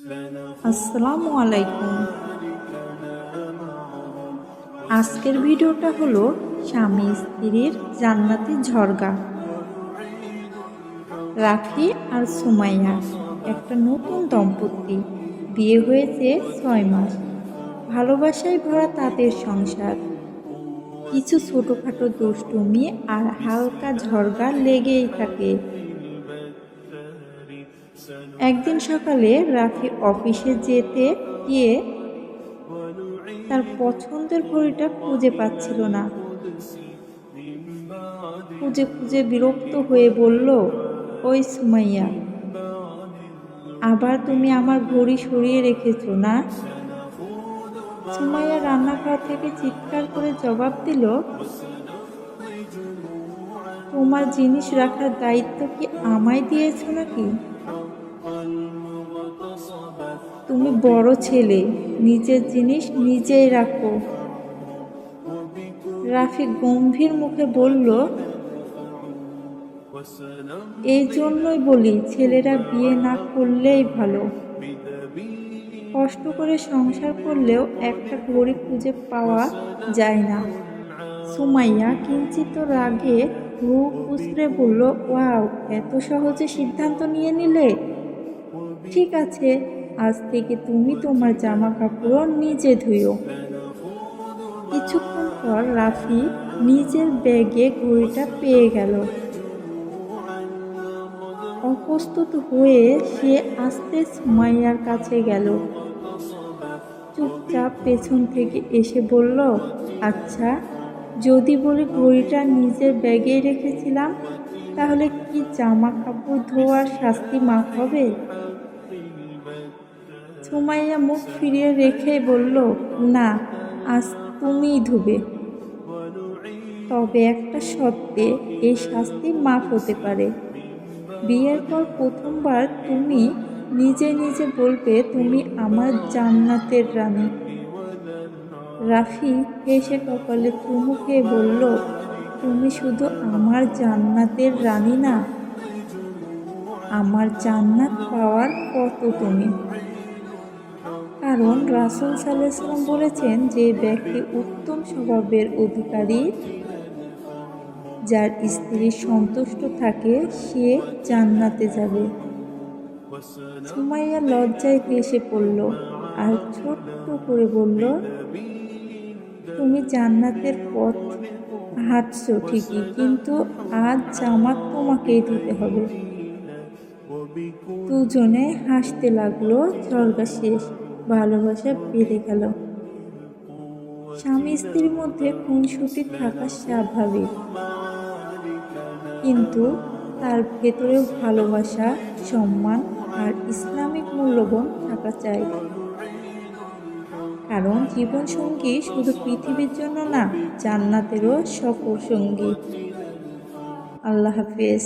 আসসালামু আলাইকুম। আজকের ভিডিওটা হলো স্বামী স্ত্রীর জান্নাতি ঝরগা। রাফি আর সুমাইয়া একটা নতুন দম্পতি, বিয়ে হয়েছে 6 মাস। ভালোবাসায় ভরা তাদের সংসার, কিছু ছোটখাটো দুষ্টুমি আর হালকা ঝরগা লেগেই থাকে। একদিন সকালে রাফি অফিসে যেতে গিয়ে তার পছন্দের ঘড়িটা খুঁজে পাচ্ছিল না। খুঁজে খুঁজে বিরক্ত হয়ে বলল, ওই সুমাইয়া, আবার তুমি আমার ঘড়ি সরিয়ে রেখেছো না? সুমাইয়া রান্নাঘর থেকে চিৎকার করে জবাব দিল, তোমার জিনিস রাখার দায়িত্ব কি আমায় দিয়েছো নাকি? তুমি বড় ছেলে, নিজের জিনিস নিজেই রাখো। রাফি গম্ভীর মুখে বলল, এই জন্যই বলি ছেলেরা বিয়ে না করলেই ভালো। কষ্ট করে সংসার করলেও একটা ঘড়ি খুঁজে পাওয়া যায় না। সুমাইয়া কিঞ্চিত রাগে ভ্রু কুঁচড়ে বলল, ওয়াও, এত সহজে সিদ্ধান্ত নিয়ে নিলে? ঠিক আছে, আজ থেকে তুমি তোমার জামা কাপড়ও নিজে ধুইও। কিছুক্ষণ পর রাফি নিজের ব্যাগে ঘড়িটা পেয়ে গেল। অপ্রস্তুত হয়ে সে আস্তে সুমাইয়ার কাছে গেল। চুপচাপ পেছন থেকে এসে বলল, আচ্ছা, যদি বলি ঘড়িটা নিজের ব্যাগেই রেখেছিলাম, তাহলে কি জামা কাপড় ধোয়ার শাস্তি মাফ হবে? সুমাইয়া মুখ ফিরিয়ে রেখে বলল, না, আজ তুমিই ধুবে। তবে একটা শর্তে এই শাস্তি মাফ হতে পারে। বিয়ের পর প্রথমবার তুমি নিজে নিজে বলবে তুমি আমার জান্নাতের রানী। রাফি হেসে কপালে চুমু খেয়ে বলল, তুমি শুধু আমার জান্নাতের রানী না, আমার জান্নাত পাওয়ার কত তুমি। কারণ রাসূল সাল্লাল্লাহু আলাইহি ওয়াসাল্লাম বলেছেন, যে ব্যক্তি উত্তম স্বভাবের অধিকারী, যার স্ত্রী সন্তুষ্ট থাকে, সে জান্নাতে যাবে। সুমাইয়া লজ্জায় হেসে পড়ল আর ছোট্ট করে বলল, তুমি জান্নাতের পথ হাঁটছো ঠিকই, কিন্তু আজ জামাত তোমাকেই ধুতে হবে। দুজনে হাসতে লাগলো। ঝগড়া শেষ, ভালোবাসা বেড়ে গেল। স্বামী স্ত্রীর মধ্যে খুনসুটি থাকা স্বাভাবিক, কিন্তু তার ভেতরেও ভালোবাসা, সম্মান আর ইসলামিক মূল্যবোধ থাকা চাই। কারণ জীবনসঙ্গী শুধু পৃথিবীর জন্য না, জান্নাতেরও সফর সঙ্গী। আল্লাহ হাফেজ।